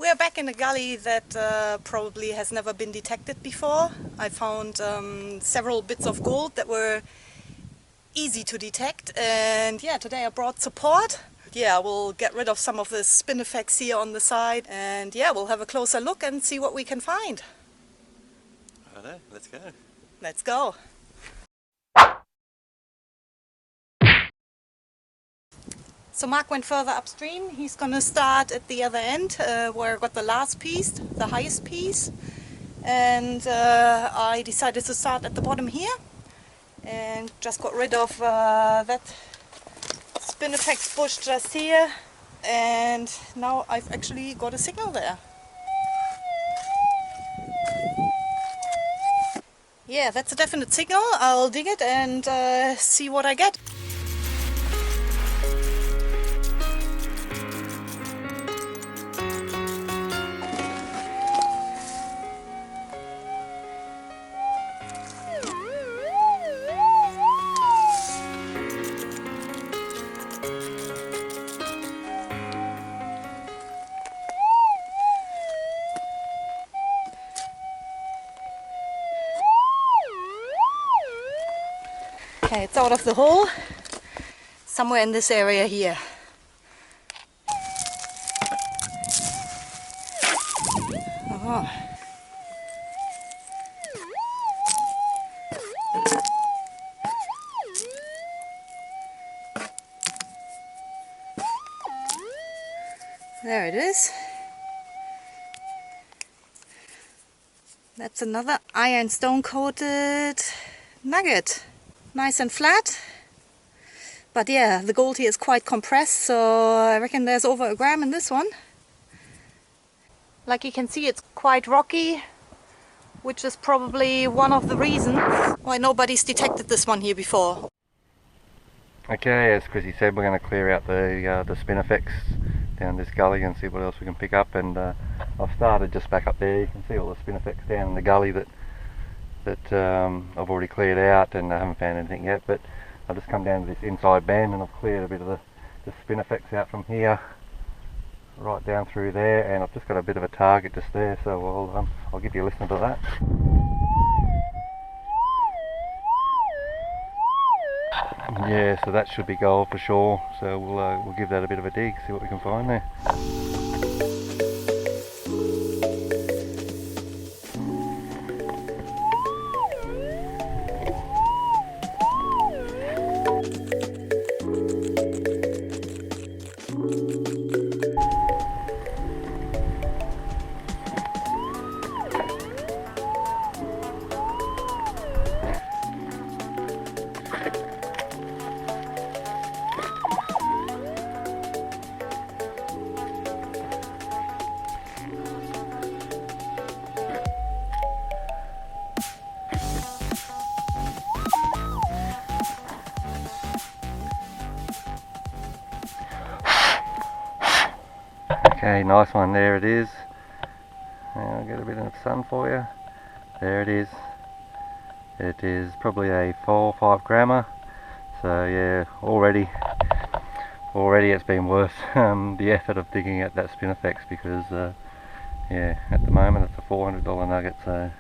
We're back in a gully that probably has never been detected before. I found several bits of gold that were easy to detect, and yeah, today I brought support. Yeah, we'll get rid of some of the spinifex here on the side, and yeah, we'll have a closer look and see what we can find. Righto, let's go. Let's go. So Mark went further upstream. He's gonna start at the other end where I got the last piece, the highest piece. And I decided to start at the bottom here and just got rid of that spinifex bush just here. And now I've actually got a signal there. Yeah, that's a definite signal. I'll dig it and see what I get. Okay, it's out of the hole, somewhere in this area here. Oh. There it is. That's another ironstone coated nugget. Nice and flat. But yeah, the gold here is quite compressed, so I reckon there's over a gram in this one. Like you can see, it's quite rocky, which is probably one of the reasons why nobody's detected this one here before. Okay, as Krissy said, we're going to clear out the spinifex down this gully and see what else we can pick up. And I've started just back up there. You can see all the spinifex down in the gully that I've already cleared out, and I haven't found anything yet. But I've just come down to this inside bend and I've cleared a bit of the spinifex out from here right down through there, and I've just got a bit of a target just there, so I'll give you a listen to that. Yeah, so that should be gold for sure, so we'll give that a bit of a dig, see what we can find there. Okay, nice one, there it is. I'll get a bit of sun for you. There it is. It is probably a 4 or 5 grammer. So yeah, already it's been worth the effort of digging out that spinifex, because yeah, at the moment it's a $400 nugget, so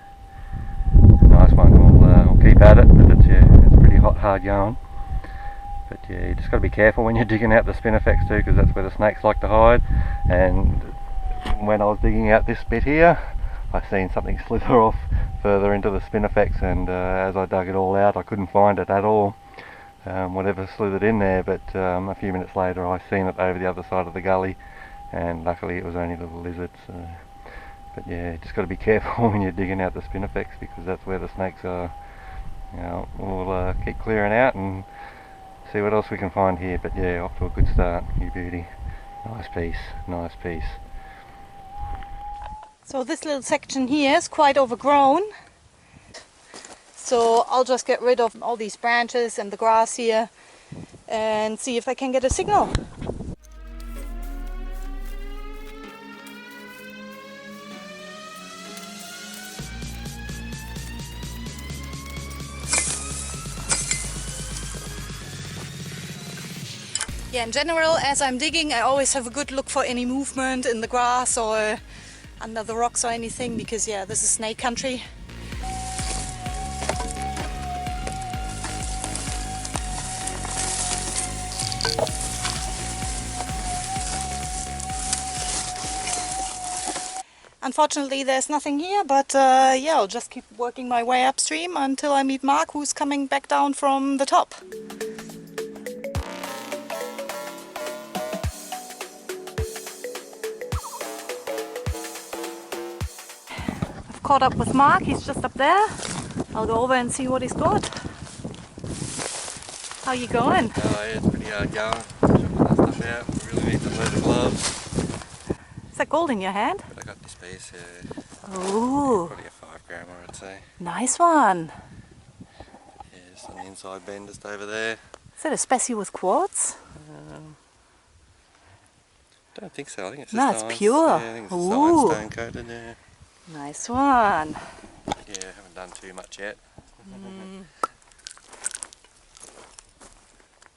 nice one. We'll keep at it, but it's pretty hard going. But yeah, you just got to be careful when you're digging out the spinifex too, because that's where the snakes like to hide. And when I was digging out this bit here, I seen something slither off further into the spinifex, and as I dug it all out, I couldn't find it at all, whatever slithered in there. But a few minutes later I seen it over the other side of the gully, and luckily it was only little lizards. But yeah, just got to be careful when you're digging out the spinifex, because that's where the snakes are. You know, we'll keep clearing out and see what else we can find here. But yeah, off to a good start, you beauty. Nice piece, nice piece. So this little section here is quite overgrown. So I'll just get rid of all these branches and the grass here and see if I can get a signal. Yeah, in general, as I'm digging, I always have a good look for any movement in the grass or under the rocks or anything, because yeah, this is snake country. Unfortunately, there's nothing here, but yeah, I'll just keep working my way upstream until I meet Mark, who's coming back down from the top. I've caught up with Mark, he's just up there. I'll go over and see what he's got. How you going? Oh yeah, it's pretty hard going. Chucking that stuff out. We really need to leather the gloves. Is that gold in your hand? But I got this piece, Ooh, probably a 5 grammer I'd say. nice one. Yeah, just on the inside bend just over there. Is that a specie with quartz? Don't think so, I think it's No, just it's pure. Yeah, I think it's just Ooh. stone coated, yeah. Nice one. Yeah, haven't done too much yet.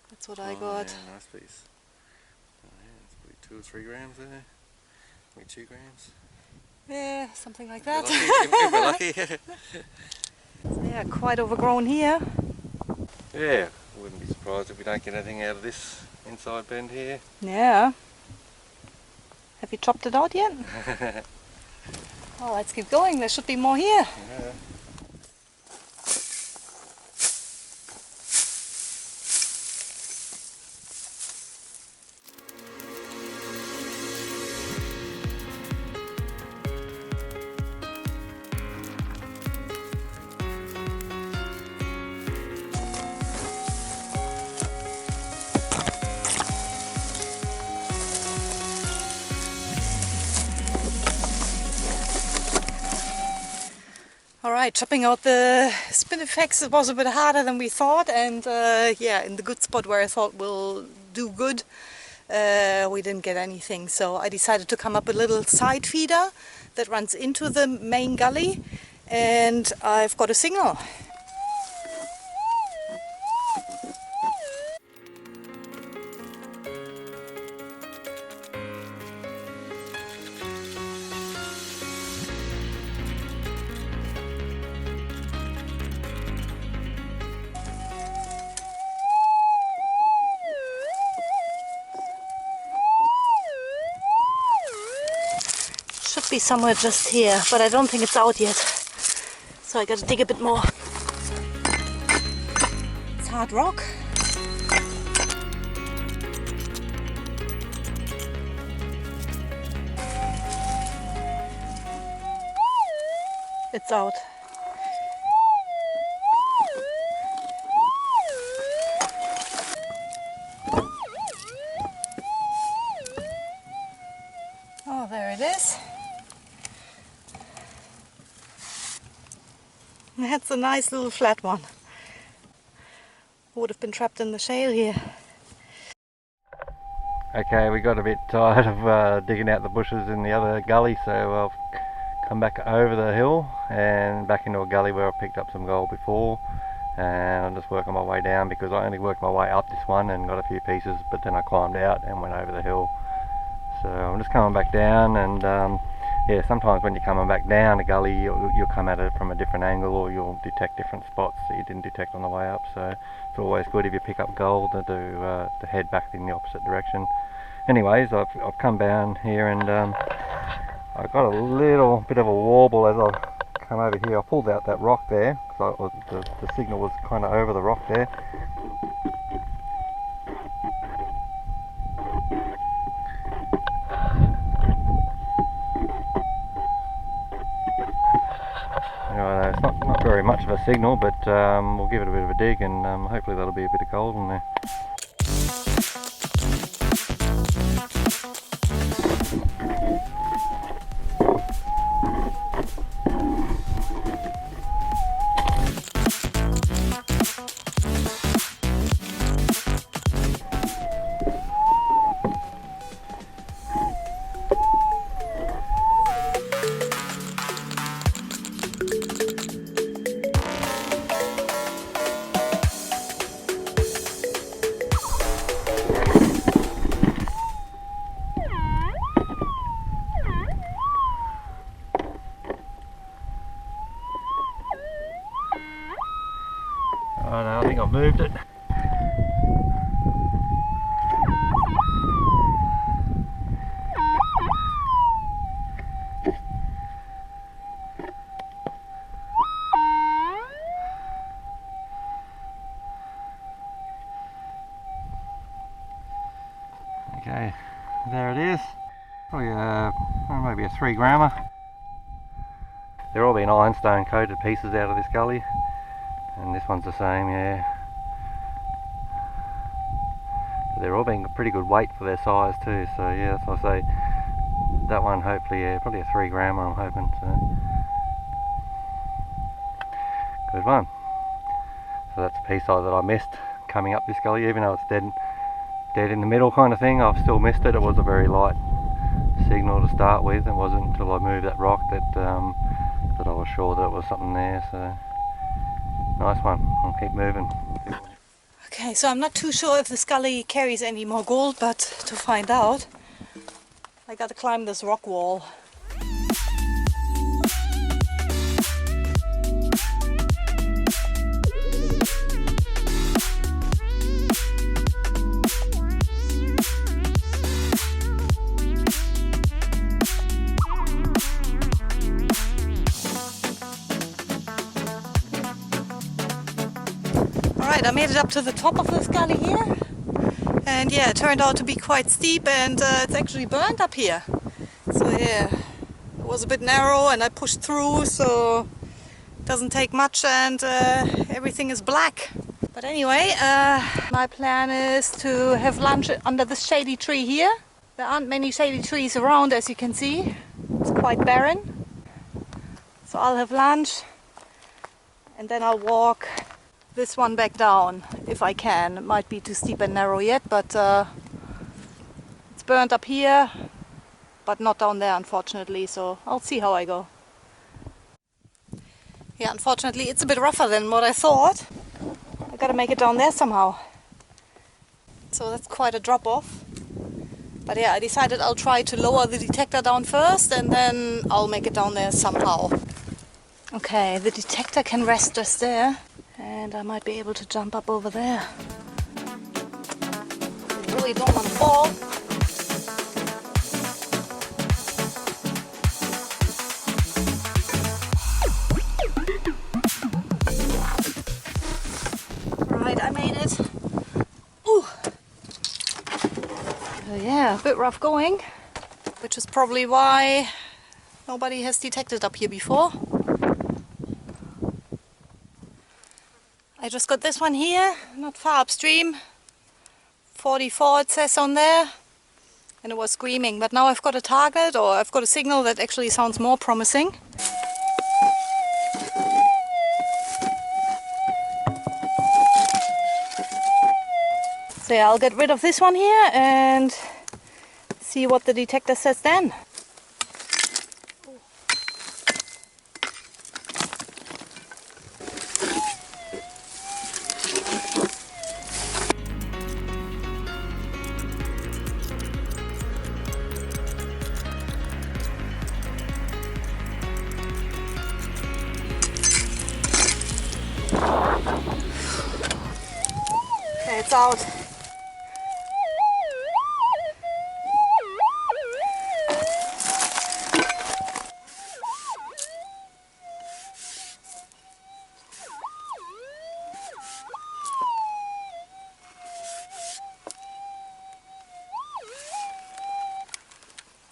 That's what I got. Yeah, nice piece. Oh, yeah, it's probably 2 or 3 grams there. Maybe 2 grams. Yeah, something like If that. we're lucky. Yeah, quite overgrown here. Yeah, wouldn't be surprised if we don't get anything out of this inside bend here. Yeah. Have you chopped it out yet? Well, let's keep going. There should be more here. Yeah. Alright, chopping out the spinifex was a bit harder than we thought, and yeah, in the good spot where I thought we'll do good, we didn't get anything. So I decided to come up a little side feeder that runs into the main gully, and I've got a signal. Should be somewhere just here, but I don't think it's out yet. So I gotta dig a bit more. It's hard rock. It's out. Oh, there it is. That's a nice little flat one. Would have been trapped in the shale here. Okay, we got a bit tired of digging out the bushes in the other gully, so I've come back over the hill and back into a gully where I picked up some gold before, and I'm just working my way down because I only worked my way up this one and got a few pieces, but then I climbed out and went over the hill. So I'm just coming back down, and yeah, sometimes when you're coming back down a gully you'll come at it from a different angle, or you'll detect different spots that you didn't detect on the way up, so it's always good if you pick up gold to head back in the opposite direction. Anyways, I've come down here, and I got a little bit of a warble as I come over here. I pulled out that rock there because the signal was kind of over the rock there. It's not very much of a signal, but we'll give it a bit of a dig, and hopefully that'll be a bit of gold in there. I've moved it. Okay, there it is. Probably maybe a 3 grammer. They're all been ironstone coated pieces out of this gully, and this one's the same, yeah. They're all being a pretty good weight for their size too, so yeah, that's why I say that one hopefully, yeah, probably a 3 grammer I'm hoping, so good one. So that's a piece that I missed coming up this gully, even though it's dead in the middle kind of thing. I've still missed it. It was a very light signal to start with. It wasn't until I moved that rock that that I was sure that it was something there. So nice one. I'll keep moving. Okay, so I'm not too sure if this gully carries any more gold, but to find out, I gotta climb this rock wall. Alright, I made it up to the top of this gully here, and yeah, it turned out to be quite steep, and it's actually burnt up here. So yeah, it was a bit narrow and I pushed through, so it doesn't take much, and everything is black. But anyway, my plan is to have lunch under this shady tree here. There aren't many shady trees around, as you can see. It's quite barren. So I'll have lunch and then I'll walk this one back down if I can. It might be too steep and narrow yet, but it's burnt up here, but not down there unfortunately, so I'll see how I go. Yeah, unfortunately it's a bit rougher than what I thought. I gotta make it down there somehow. So that's quite a drop off. But yeah, I decided I'll try to lower the detector down first and then I'll make it down there somehow. Okay, the detector can rest just there. And I might be able to jump up over there. I really don't want to fall. Right, I made it. Ooh. Yeah, a bit rough going, which is probably why nobody has detected up here before. I just got this one here, not far upstream, 44 it says on there, and it was screaming, but now I've got a target, or I've got a signal that actually sounds more promising. So yeah, I'll get rid of this one here and see what the detector says then. Okay, it's out.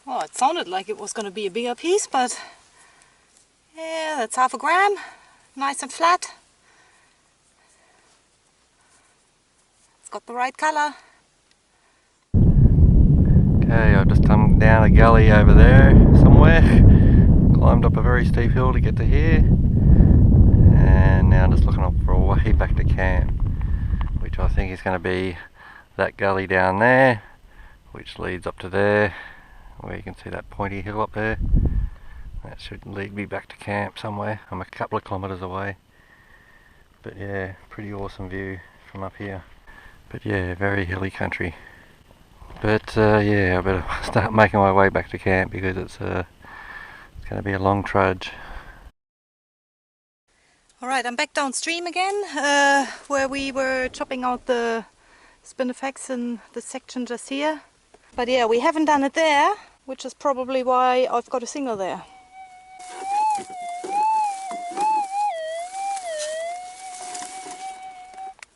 Well, it sounded like it was going to be a bigger piece, but yeah, that's 1/2 gram, nice and flat. It's got the right color. Okay, I've just come down a gully over there somewhere, climbed up a very steep hill to get to here, and now I'm just looking up for a way back to camp, which I think is going to be that gully down there, which leads up to there, where you can see that pointy hill up there. That should lead me back to camp somewhere. I'm a couple of kilometres away, but yeah, pretty awesome view from up here. But yeah, very hilly country. But yeah, I better start making my way back to camp because it's going to be a long trudge. Alright, I'm back downstream again, where we were chopping out the spinifex in the section just here. But yeah, we haven't done it there, which is probably why I've got a single there.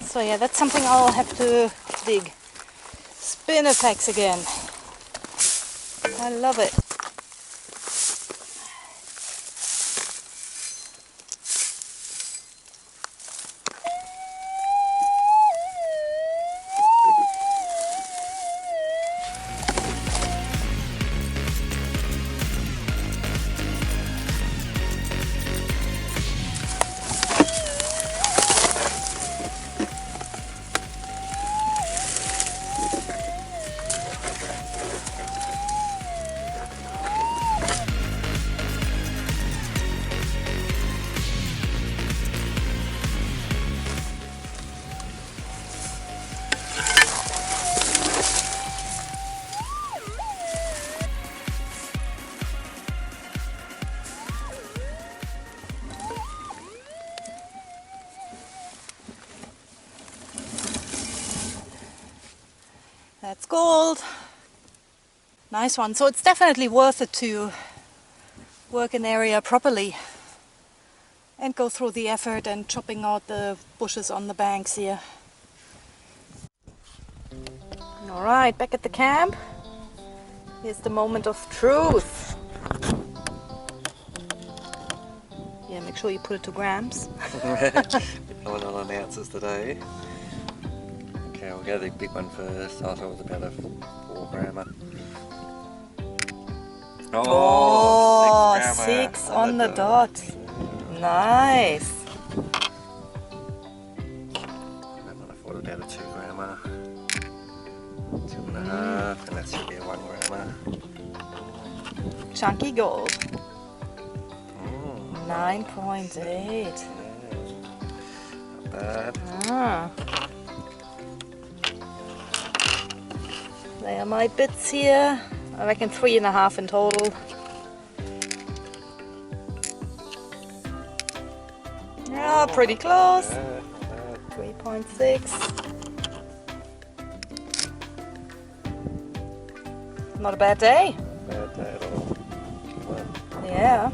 So yeah, that's something I'll have to dig. Spinifex again. I love it. That's gold. Nice one. So it's definitely worth it to work an area properly and go through the effort and chopping out the bushes on the banks here. Alright, back at the camp. Here's the moment of truth. Yeah, make sure you put it to grams. No one on ounces today. Okay, we'll go the big one first. I thought it was about a 4 grammer. Oh, 6 grammer 6 on the dot. Nice. That one I thought about a 2 grammer. 2.5, and that should be a 1 grammer. Chunky gold. 9.8. Yeah, not bad. There are my bits here. I reckon 3.5 in total. Yeah, pretty close. 3.6. Not a bad day. Bad day at all. Yeah.